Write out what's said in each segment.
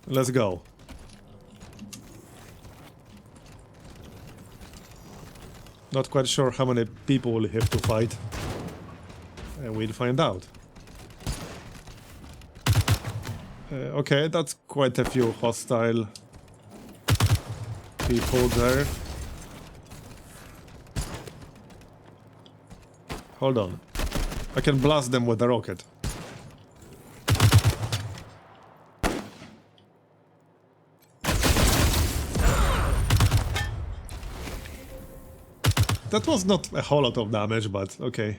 Let's go. Not quite sure how many people we'll have to fight. And we'll find out. Okay, that's quite a few hostile people there. Hold on. I can blast them with a rocket. That was not a whole lot of damage, but okay.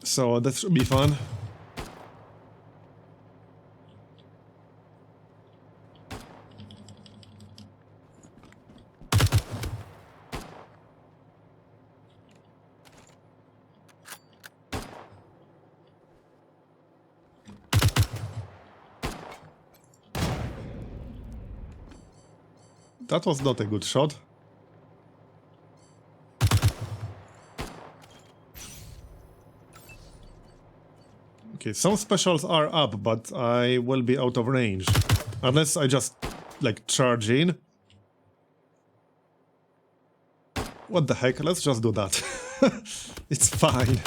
So that should be fun. That was not a good shot. Okay, some specials are up, but I will be out of range. Unless I just, like, charge in. What the heck, let's just do that. It's fine.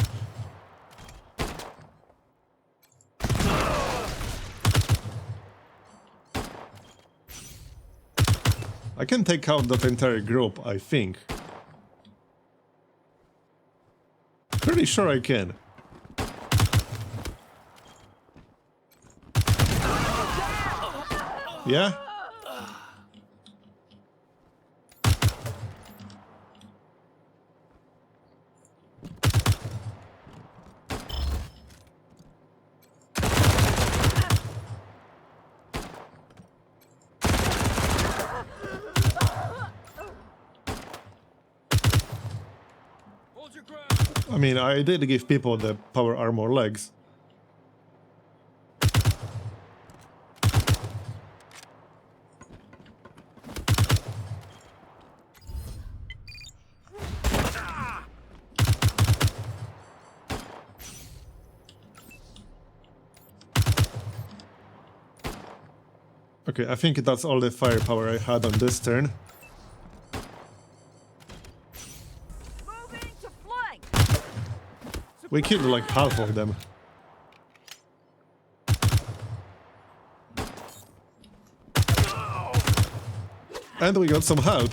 I can take out that entire group, I think. Pretty sure I can. Yeah? I mean, I did give people the power armor legs. Okay, I think that's all the firepower I had on this turn. We killed like half of them. And we got some help.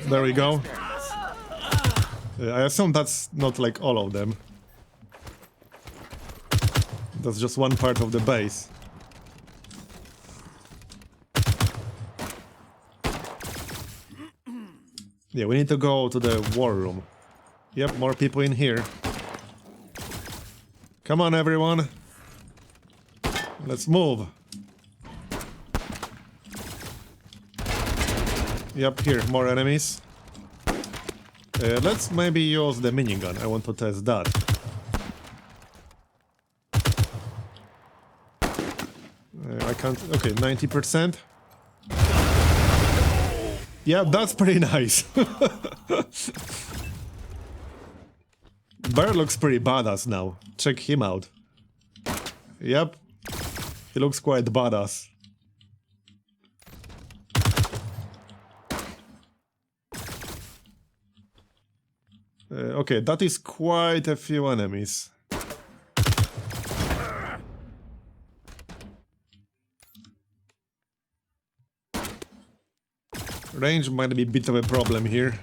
There we go. I assume that's not like all of them. That's just one part of the base. Yeah, we need to go to the war room. Yep, more people in here. Come on, everyone. Let's move. Yep, here, more enemies. Let's maybe use the minigun. I want to test that. I can't... Okay, 90%. Yeah, that's pretty nice. Bear looks pretty badass now. Check him out. Yep. He looks quite badass. Okay, that is quite a few enemies. Range might be a bit of a problem here.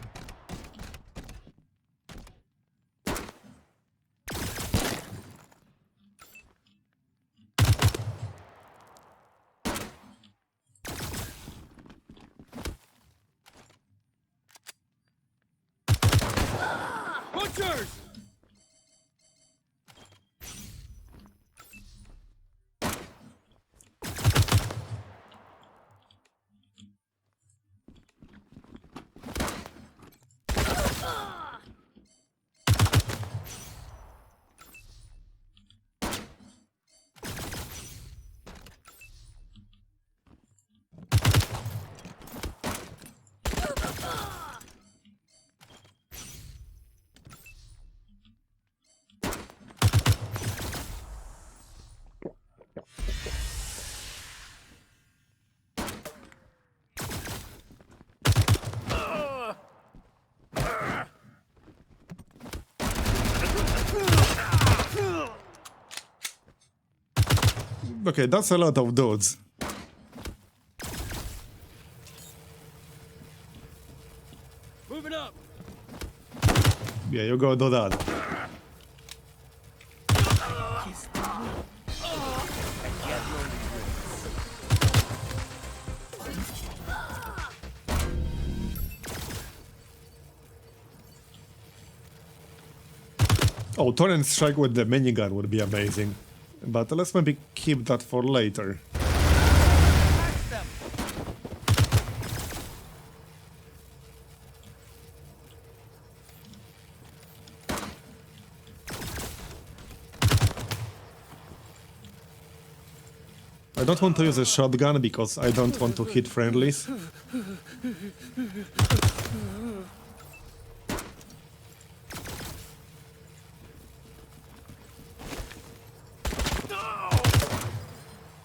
Archers! Okay, that's a lot of dudes. Moving up! Yeah, you go do that. Oh, torrent strike with the minigun would be amazing. But let's maybe keep that for later. I don't want to use a shotgun because I don't want to hit friendlies.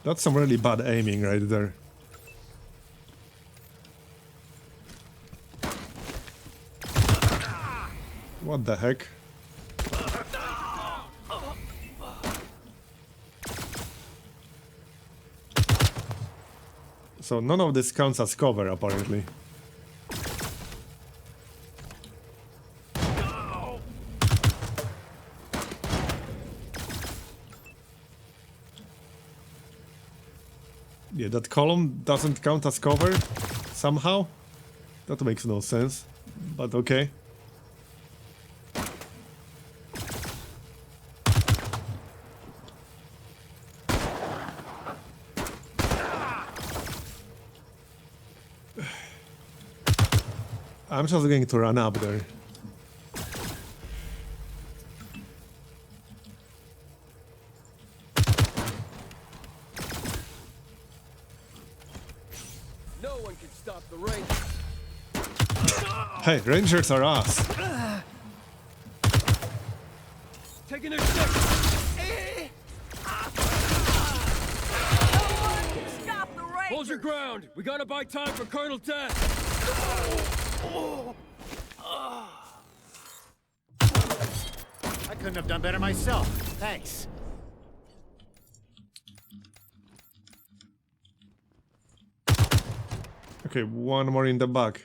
That's some really bad aiming right there. What the heck? So none of this counts as cover, apparently. Yeah, that column doesn't count as cover somehow. That makes no sense, but okay. I'm just going to run up there. No one can stop the rain. Hey, Rangers are us. Taking their stick. Stop the rain! Hold your ground. We gotta buy time for Colonel Death. I couldn't have done better myself. Thanks. Okay, one more in the back.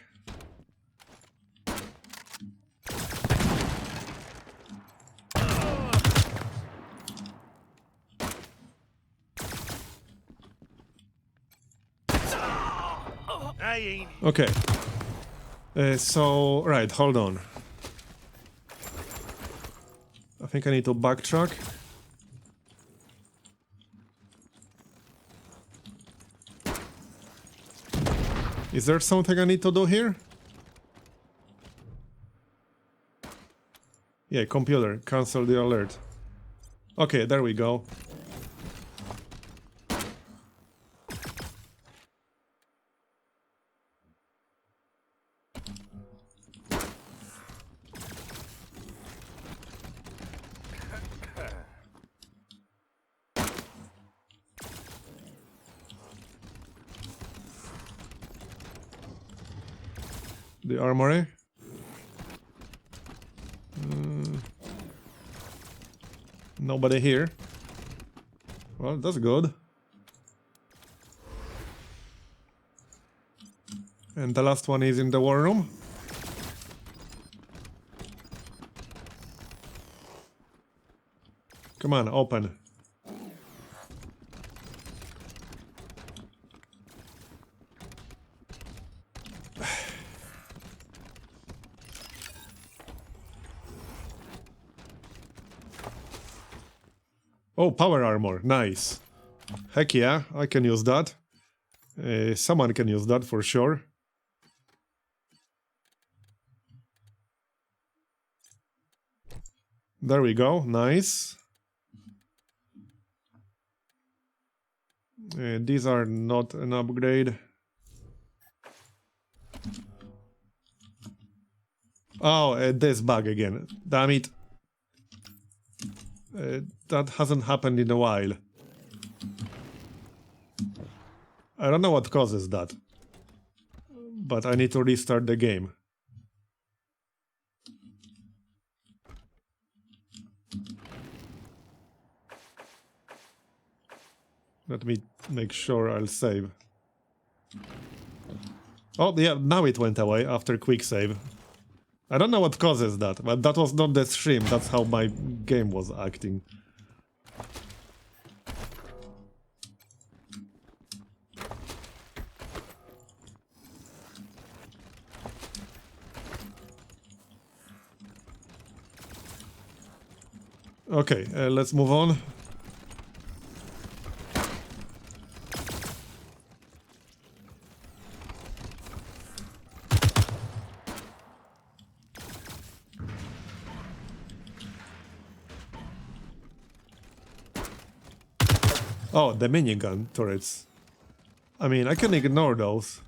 I ain't. Okay. So, right, hold on. I think I need to backtrack. Is there something I need to do here? Yeah, computer, cancel the alert. Okay, there we go. The armory. Nobody here. Well, that's good. And the last one is in the war room. Come on, open. Oh, power armor. Nice. Heck yeah, I can use that. Someone can use that for sure. There we go. Nice. These are not an upgrade. Oh, this bug again. Damn it. That hasn't happened in a while. I don't know what causes that. But I need to restart the game. Let me make sure I'll save. Oh, yeah, now it went away after quick save. I don't know what causes that, but that was not the stream, that's how my game was acting. Okay, let's move on. Oh, the minigun turrets. I mean, I can ignore those.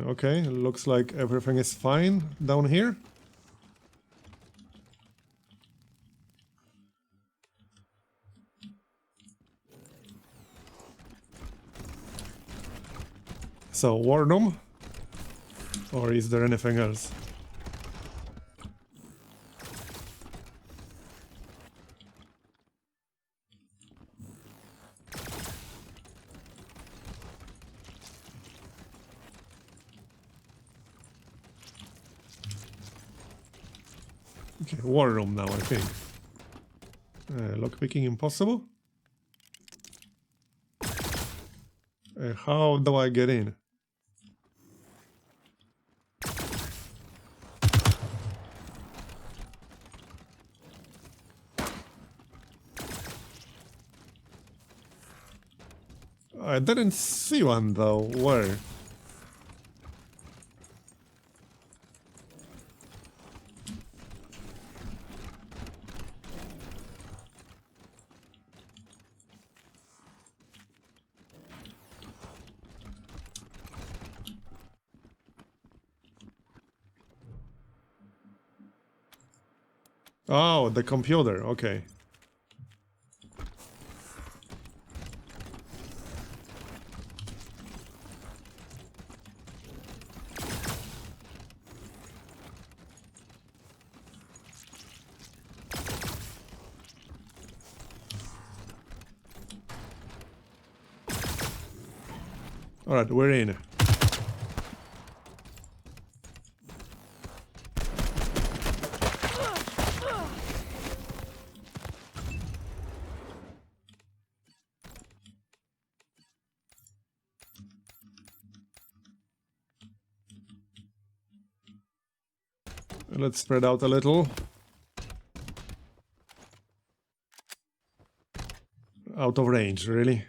Okay, looks like everything is fine down here. So, war room? Or is there anything else? Okay, war room now, I think. Lockpicking impossible? How do I get in? I didn't see one though. Where? Oh, the computer. Okay. All right, we're in. Let's spread out a little. Out of range, really?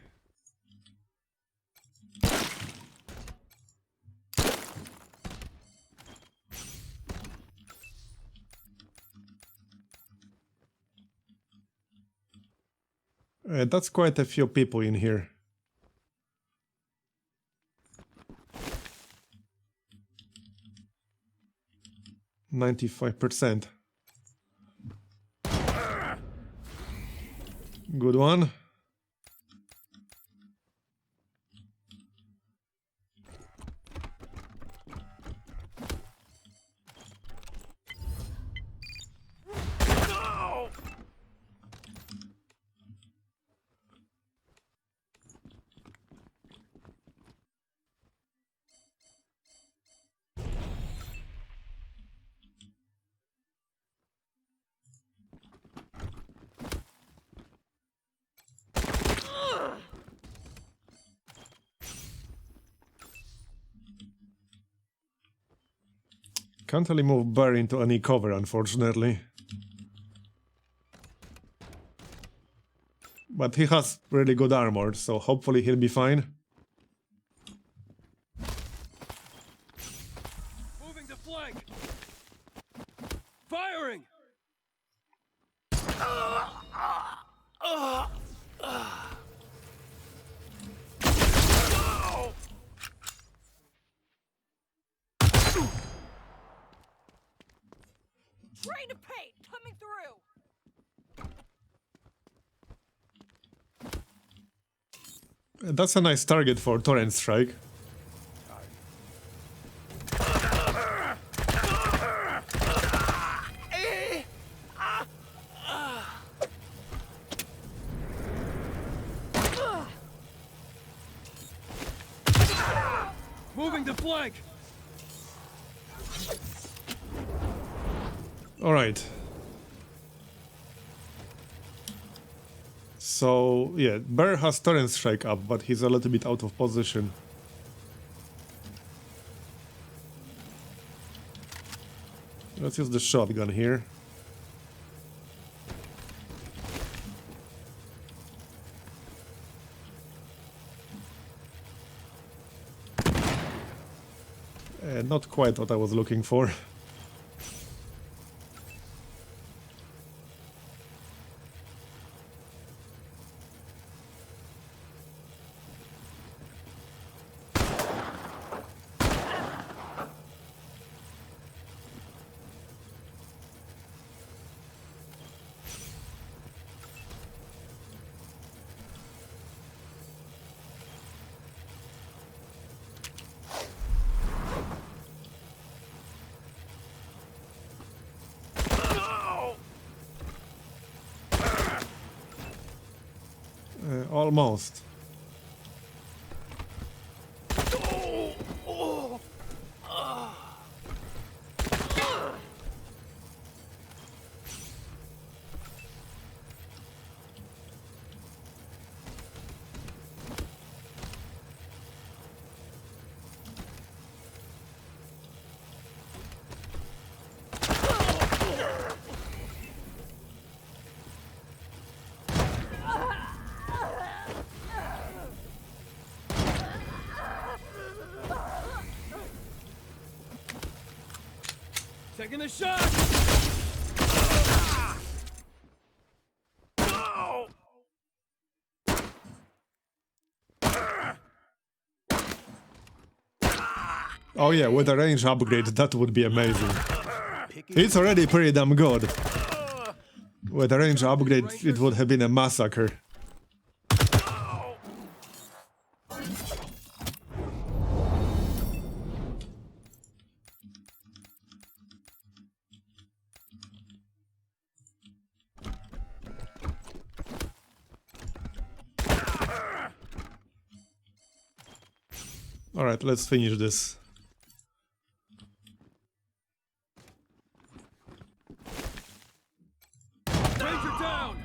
That's quite a few people in here. %95. Good one. Can't really move Bear into any cover, unfortunately. But he has really good armor, so hopefully he'll be fine. Moving to flank. Firing. Train of paint coming through. That's a nice target for Torrent Strike. Moving to flank. All right. So, yeah, Bear has Torrent Strike up, but he's a little bit out of position. Let's use the shotgun here. Not quite what I was looking for. Almost. Taking a shot. Oh yeah, with a range upgrade, that would be amazing. It's already pretty damn good. With a range upgrade, it would have been a massacre. Alright, let's finish this. Ranger down.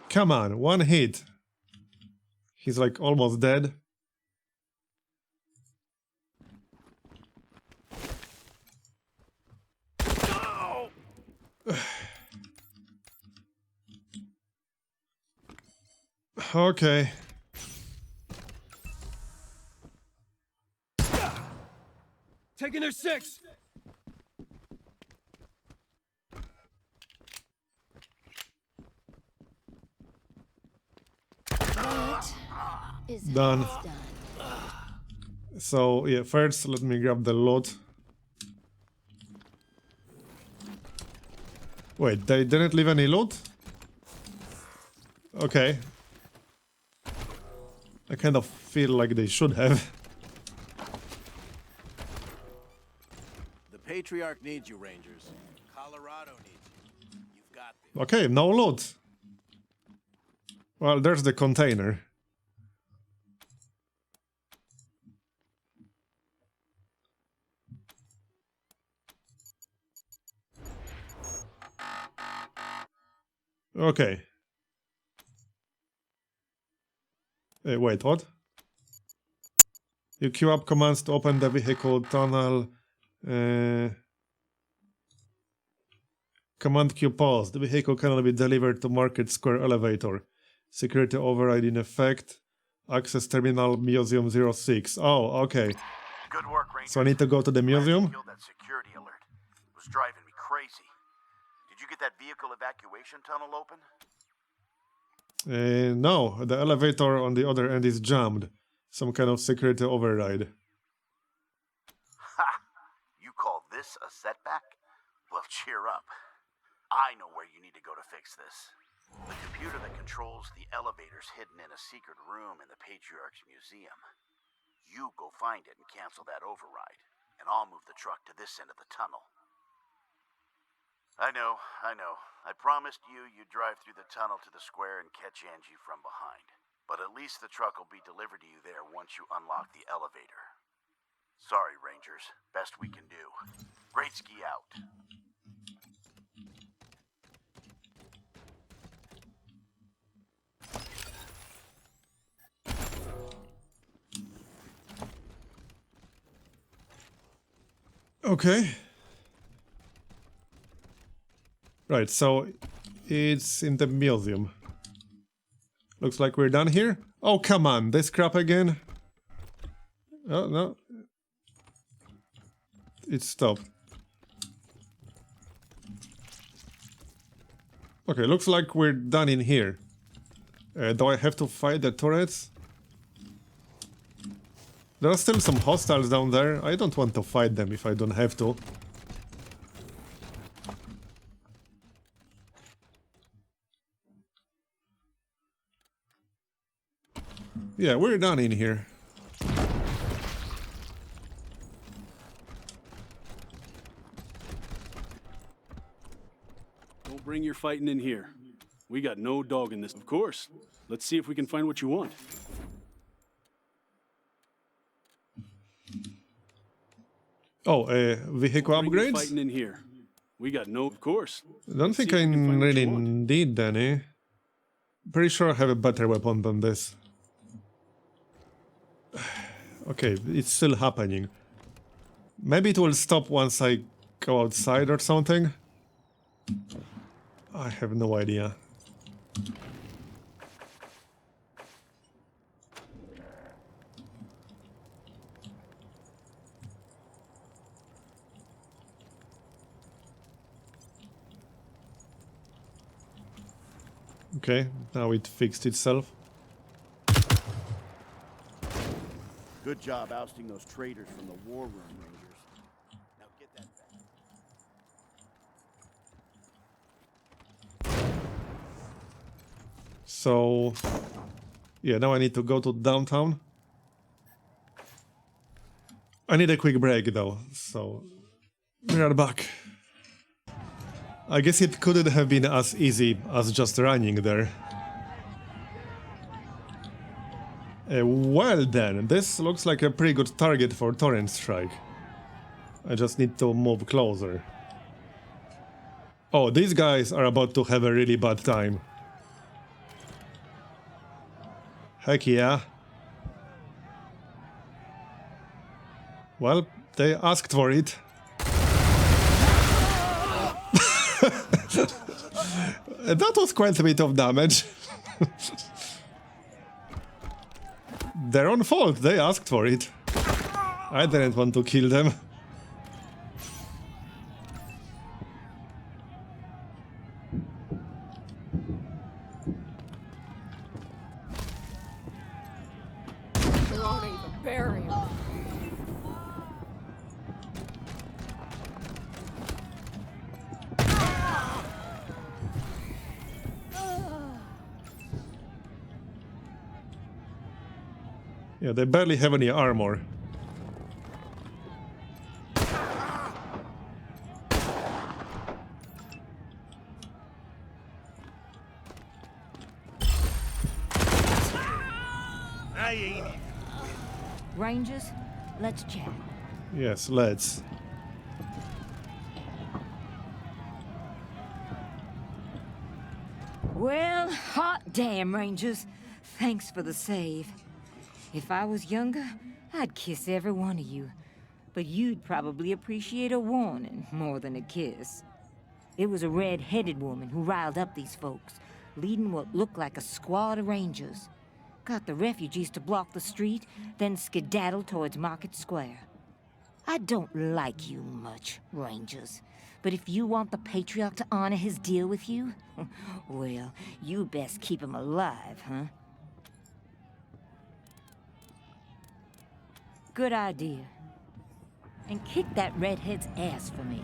Come on, one hit. He's like almost dead. Okay. Taking their six. Is Done. done. So, yeah, first let me grab the loot. Wait, they didn't leave any loot? Okay. I kind of feel like they should have. The Patriarch needs you, Rangers. Colorado needs you. You've got this. Okay, no loot. Well, there's the container. Okay. Wait, what? You queue up commands to open the vehicle tunnel. Command queue paused. The vehicle cannot be delivered to Market Square elevator. Security override in effect. Access terminal museum 06. Oh, okay. Good work, Rangers. So I need to go to the museum? Killed that security alert. It was driving me crazy. Did you get that vehicle evacuation tunnel open? No, the elevator on the other end is jammed. Some kind of security override. Ha! You call this a setback? Well, cheer up. I know where you need to go to fix this. The computer that controls the elevator's hidden in a secret room in the Patriarch's museum. You go find it and cancel that override, and I'll move the truck to this end of the tunnel. I know. I promised you'd drive through the tunnel to the square and catch Angie from behind. But at least the truck will be delivered to you there once you unlock the elevator. Sorry, Rangers. Best we can do. Great ski out. Okay. Right, so it's in the museum. Looks like we're done here. Oh, come on, this crap again. Oh, no. It stopped. Okay, looks like we're done in here. Do I have to fight the turrets? There are still some hostiles down there. I don't want to fight them if I don't have to. Yeah, we're done in here. Don't bring your fighting in here. We got no dog in this. Of course. Let's see if we can find what you want. Oh, vehicle Bring your upgrades? fighting in here. We got no. Of course. I don't think I really need any. Pretty sure I have a better weapon than this. Okay, it's still happening. Maybe it will stop once I go outside or something. I have no idea. Okay, now it fixed itself. Good job ousting those traitors from the war room, Rangers. Now get that back. So, yeah, now I need to go to downtown. I need a quick break though, so we are back. I guess it couldn't have been as easy as just running there. Well then, this looks like a pretty good target for torrent strike. I just need to move closer. Oh, these guys are about to have a really bad time. Heck yeah. Well, they asked for it. That was quite a bit of damage. Their own fault, they asked for it. I didn't want to kill them. There aren't even barriers. Yeah, they barely have any armor. I ain't even. Rangers, let's chat. Yes, let's. Well, hot damn, Rangers. Thanks for the save. If I was younger, I'd kiss every one of you. But you'd probably appreciate a warning more than a kiss. It was a red-headed woman who riled up these folks, leading what looked like a squad of Rangers. Got the refugees to block the street, then skedaddle towards Market Square. I don't like you much, Rangers. But if you want the Patriarch to honor his deal with you, well, you best keep him alive, huh? Good idea. And kick that redhead's ass for me.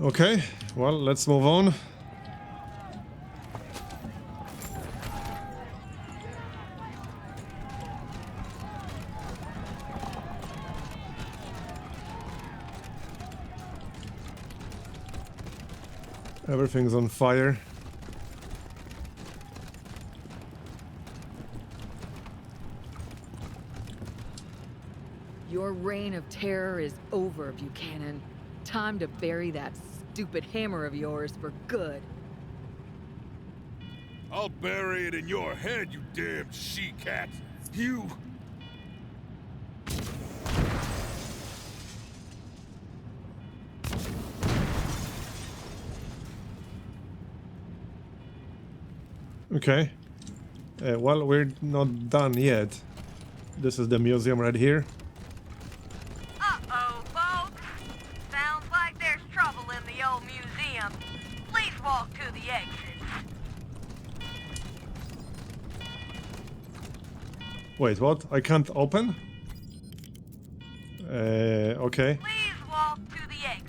Okay, well, let's move on. Everything's on fire. Your reign of terror is over, Buchanan. Time to bury that stupid hammer of yours for good. I'll bury it in your head, you damn she-cat. You... Okay. Well, we're not done yet. This is the museum right here. Uh-oh, folks. Sounds like there's trouble in the old museum. Please walk to the exit. Wait, what? I can't open? Okay. Please walk to the exit.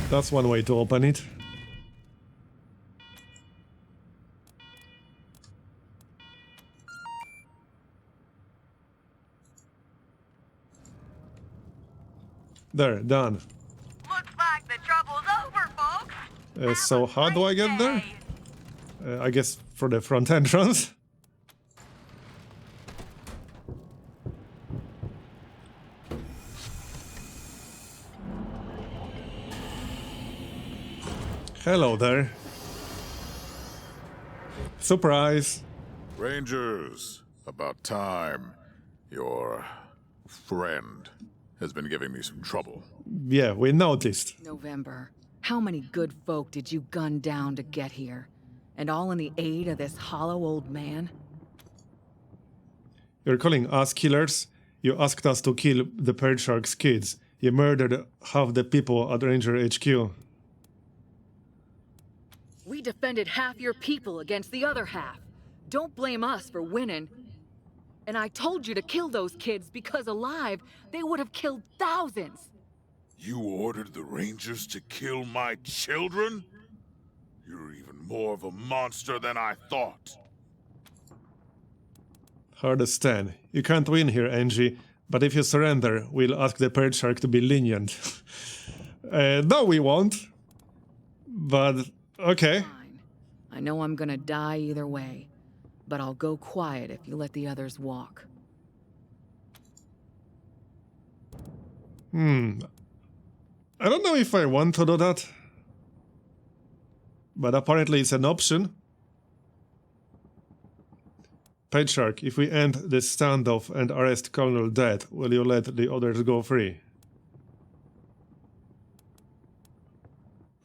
That's one way to open it. There, done. Looks like the trouble's over, folks. So how do I get there? I guess for the front entrance. Hello there. Surprise. Rangers, about time. Your friend has been giving me some trouble. Yeah, we noticed. November. How many good folk did you gun down to get here? And all in the aid of this hollow old man? You're calling us killers? You asked us to kill the Pearl Shark's kids. You murdered half the people at Ranger HQ. We defended half your people against the other half. Don't blame us for winning. And I told you to kill those kids because alive, they would have killed thousands. You ordered the Rangers to kill my children? You're even more of a monster than I thought. Hard as 10. You can't win here, Angie. But if you surrender, we'll ask the Pearl Shark to be lenient. No, we won't. But, okay. Fine. I know I'm gonna die either way. But I'll go quiet if you let the others walk. I don't know if I want to do that. But apparently it's an option. Patriarch, if we end this standoff and arrest Colonel Dead, will you let the others go free?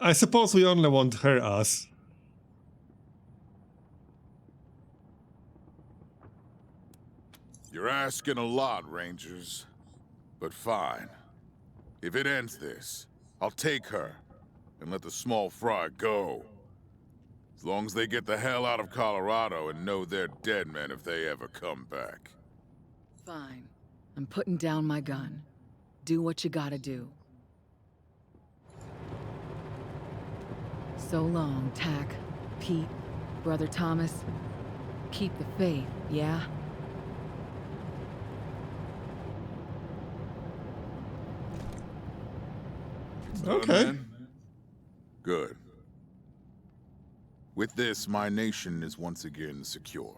I suppose we only want her ass. You're asking a lot, Rangers. But fine. If it ends this, I'll take her and let the small fry go. As long as they get the hell out of Colorado and know they're dead men if they ever come back. Fine. I'm putting down my gun. Do what you gotta do. So long, Tack, Pete, Brother Thomas. Keep the faith, yeah? Okay. Man. Good. With this, my nation is once again secure.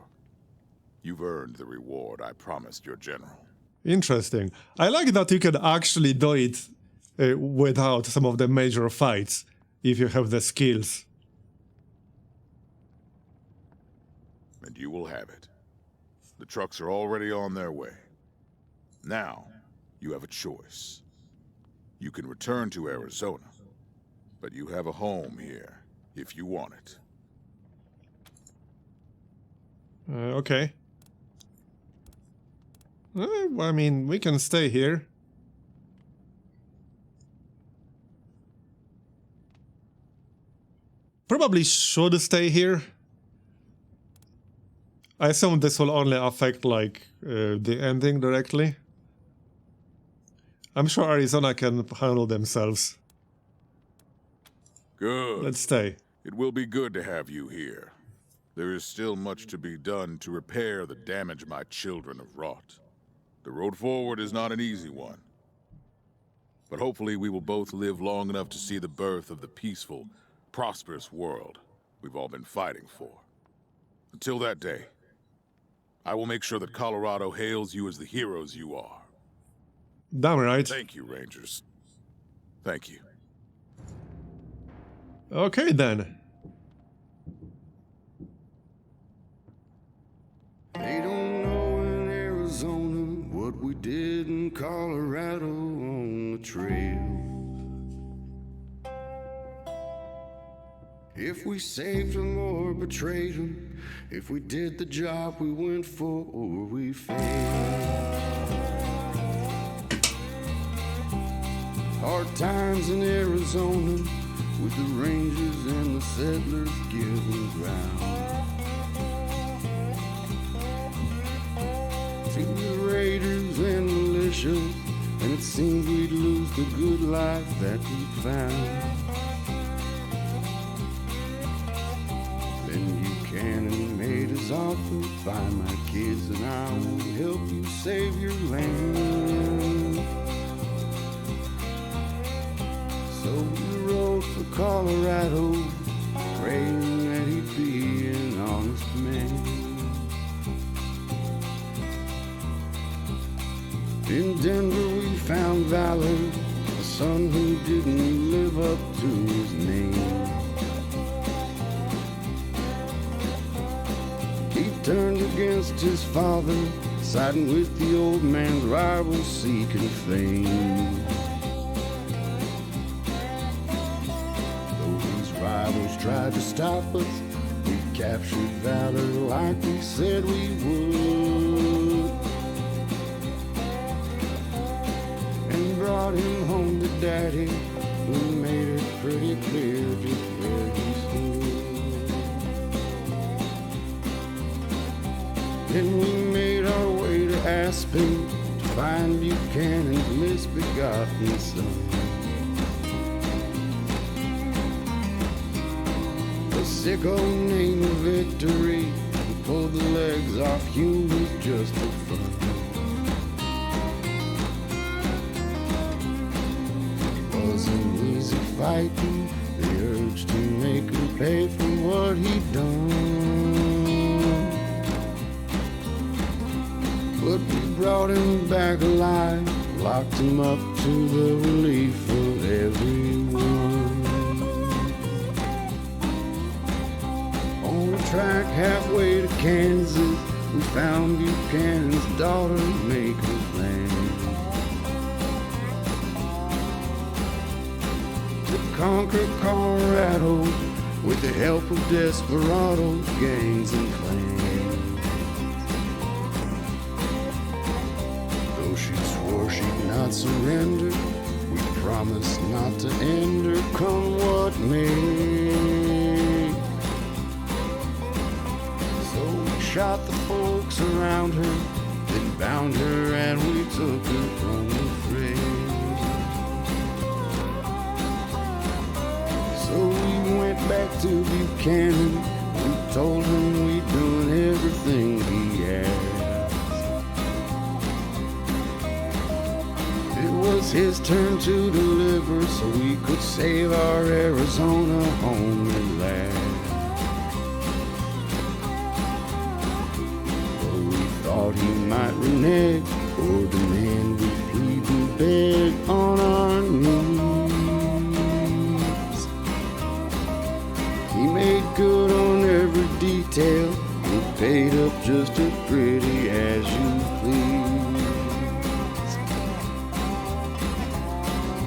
You've earned the reward I promised your general. Interesting. I like that you can actually do it without some of the major fights, if you have the skills. And you will have it. The trucks are already on their way. Now, you have a choice. You can return to Arizona, but you have a home here, if you want it. Okay. I mean, we can stay here. Probably should stay here. I assume this will only affect, like, the ending directly. I'm sure Arizona can handle themselves. Good. Let's stay. It will be good to have you here. There is still much to be done to repair the damage my children have wrought. The road forward is not an easy one. But hopefully we will both live long enough to see the birth of the peaceful, prosperous world we've all been fighting for. Until that day, I will make sure that Colorado hails you as the heroes you are. Damn right. Thank you, Rangers. Thank you. Okay, then. They don't know in Arizona what we did in Colorado on the trail. If we saved them or betrayed them, if we did the job we went for or we failed. Hard times in Arizona with the Rangers and the settlers giving ground. To the raiders and militia, and it seemed we'd lose the good life that we found. Then Buchanan made his offer, find my kids and I will help you save your land. So we rode for Colorado, praying that he'd be an honest man. In Denver we found Valor, a son who didn't live up to his name. He turned against his father, siding with the old man's rivals seeking fame. Though these rivals tried to stop us, we captured Valor like we said we would. Brought him home to Daddy, we made it pretty clear just where he stood. Then we made our way to Aspen to find Buchanan's misbegotten son. The sicko named Victory, who pulled the legs off humans just for fun. Wasn't easy fighting, the urge to make him pay for what he'd done. But we brought him back alive, locked him up to the relief of everyone. On the track halfway to Kansas, we found Buchanan's daughter making plans. Conquer Colorado with the help of desperados, gangs, and clans. Though she swore she'd not surrender, we promised not to end her, come what may. So we shot the folks around her, then bound her and we took her from the fray. So we went back to Buchanan. We told him we'd done everything he asked. It was his turn to deliver so we could save our Arizona home at last. But we thought he might renege or demand we plead and beg on our knees. He made good on every detail and paid up just as pretty as you please.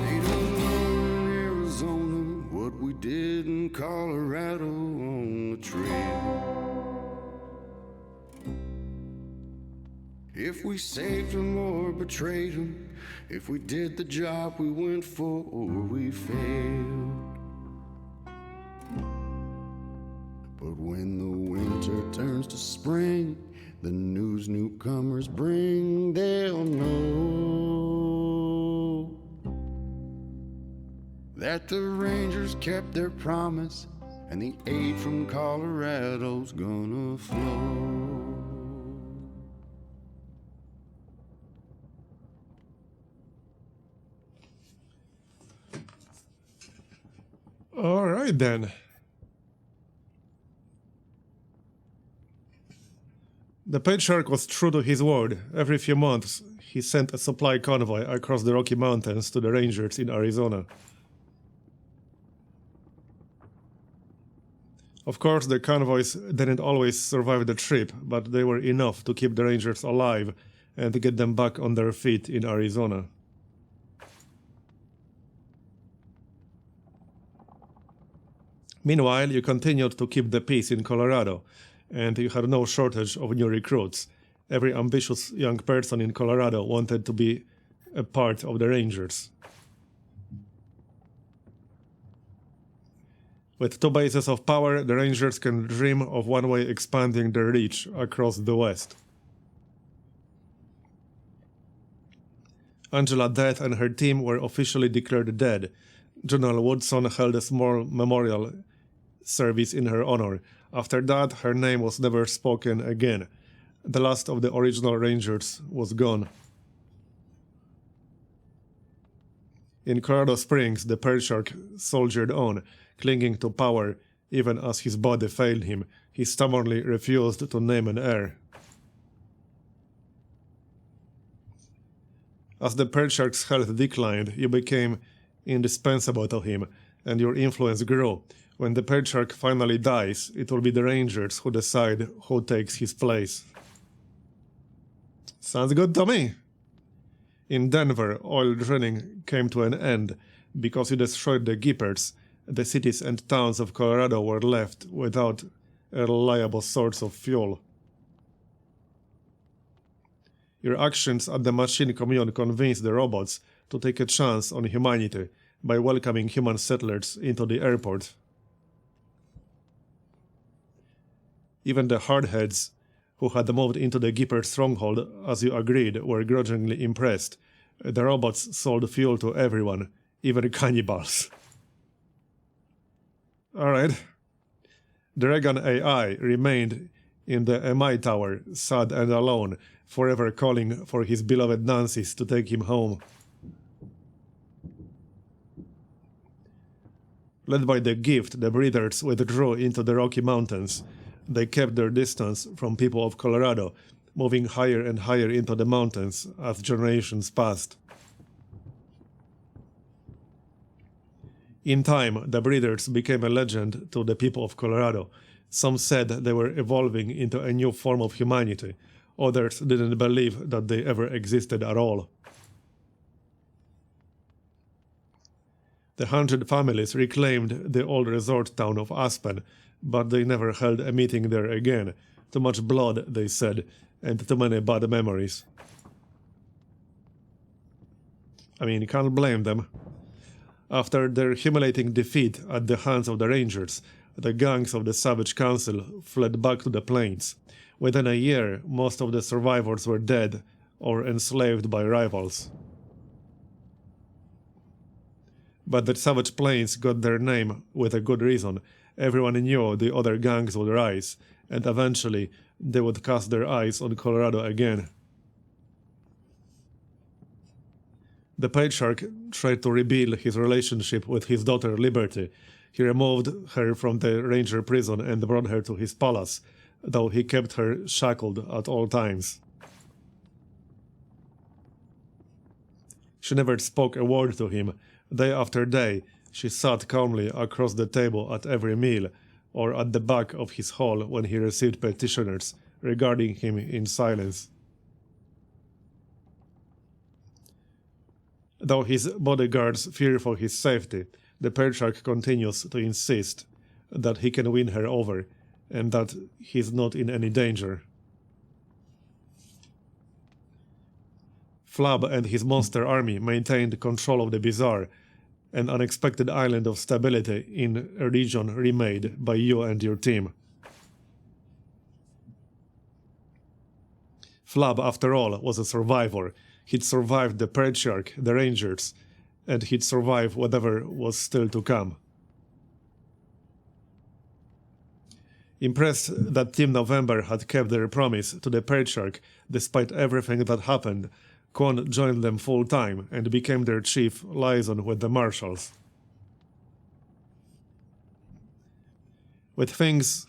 They don't know in Arizona what we did in Colorado on the trail. If we saved him or betrayed him, if we did the job we went for or we failed. But when the winter turns to spring, the news newcomers bring, they'll know that the Rangers kept their promise and the aid from Colorado's gonna flow. All right then. The patriarch was true to his word. Every few months, he sent a supply convoy across the Rocky Mountains to the Rangers in Arizona. Of course, the convoys didn't always survive the trip, but they were enough to keep the Rangers alive and to get them back on their feet in Arizona. Meanwhile, you continued to keep the peace in Colorado, and you had no shortage of new recruits. Every ambitious young person in Colorado wanted to be a part of the Rangers. With 2 bases of power, the Rangers can dream of one way expanding their reach across the West. Angela Death and her team were officially declared dead. General Woodson held a small memorial service in her honor. After that, her name was never spoken again. The last of the original Rangers was gone. In Colorado Springs, the patriarch soldiered on, clinging to power even as his body failed him. He stubbornly refused to name an heir. As the patriarch's health declined, you became indispensable to him, and your influence grew. When the patriarch finally dies, it will be the Rangers who decide who takes his place. Sounds good to me. In Denver, oil drilling came to an end. Because you destroyed the Gippers, the cities and towns of Colorado were left without a reliable source of fuel. Your actions at the Machine Commune convinced the robots to take a chance on humanity by welcoming human settlers into the airport. Even the hardheads who had moved into the Gipper stronghold, as you agreed, were grudgingly impressed. The robots sold fuel to everyone, even cannibals. Alright. The Reagan AI remained in the MI tower, sad and alone, forever calling for his beloved Nancy's to take him home. Led by the Gift, the breeders withdrew into the Rocky Mountains. They kept their distance from people of Colorado, moving higher and higher into the mountains as generations passed. In time, the breeders became a legend to the people of Colorado. Some said they were evolving into a new form of humanity. Others didn't believe that they ever existed at all. The 100 families reclaimed the old resort town of Aspen, but they never held a meeting there again. Too much blood, they said, and too many bad memories. I mean, you can't blame them. After their humiliating defeat at the hands of the Rangers, the gangs of the Savage Council fled back to the plains. Within a year, most of the survivors were dead or enslaved by rivals. But the Savage Plains got their name with a good reason. everyone knew the other gangs would rise, and eventually they would cast their eyes on Colorado again. The patriarch tried to rebuild his relationship with his daughter Liberty. He removed her from the ranger prison and brought her to his palace, though he kept her shackled at all times. She never spoke a word to him. Day after day, she sat calmly across the table at every meal, or at the back of his hall when he received petitioners, regarding him in silence. Though his bodyguards fear for his safety, the patriarch continues to insist that he can win her over, and that he's not in any danger. Flab and his monster army maintained control of the Bazaar, an unexpected island of stability in a region remade by you and your team. Flab, after all, was a survivor. He'd survived the patriarch, the rangers, and he'd survive whatever was still to come. Impressed that Team November had kept their promise to the patriarch despite everything that happened, Kwon joined them full-time and became their chief liaison with the marshals. With things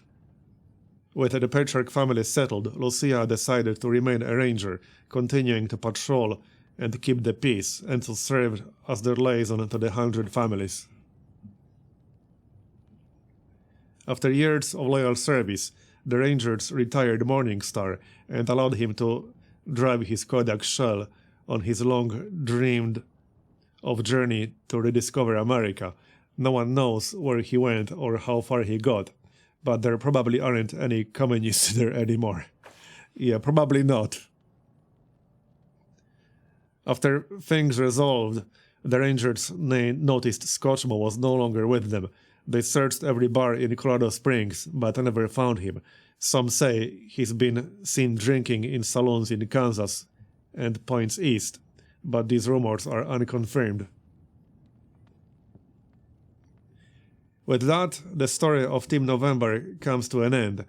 with the patriarch family settled, Lucia decided to remain a ranger, continuing to patrol and keep the peace, and to serve as their liaison to the 100 families. After years of loyal service, the Rangers retired Morningstar and allowed him to drive his Kodak shell on his long-dreamed-of journey to rediscover America. No one knows where he went or how far he got, but there probably aren't any communists there anymore. Yeah, probably not. After things resolved, the Rangers noticed Scotchmo was no longer with them. They searched every bar in Colorado Springs, but never found him. Some say he's been seen drinking in saloons in Kansas and points east, but these rumors are unconfirmed. With that, the story of Team November comes to an end.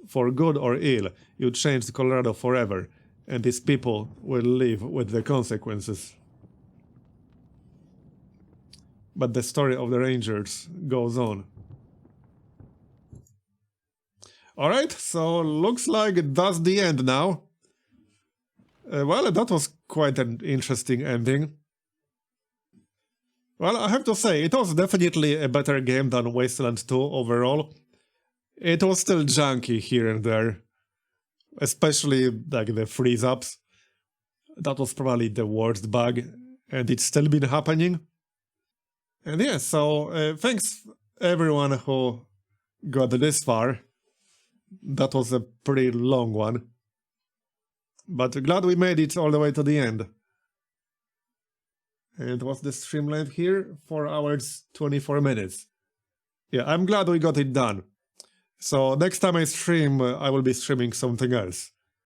For good or ill, you changed Colorado forever, and its people will live with the consequences. But the story of the Rangers goes on. Alright, so looks like that's the end now. Well, that was quite an interesting ending. Well, I have to say, it was definitely a better game than Wasteland 2 overall. It was still junky here and there. Especially like the freeze-ups. That was probably the worst bug, and it's still been happening. And yeah, so thanks everyone who got this far. That was a pretty long one. But glad we made it all the way to the end. And what's the stream length here? 4 hours, 24 minutes. Yeah, I'm glad we got it done. So next time I stream, I will be streaming something else.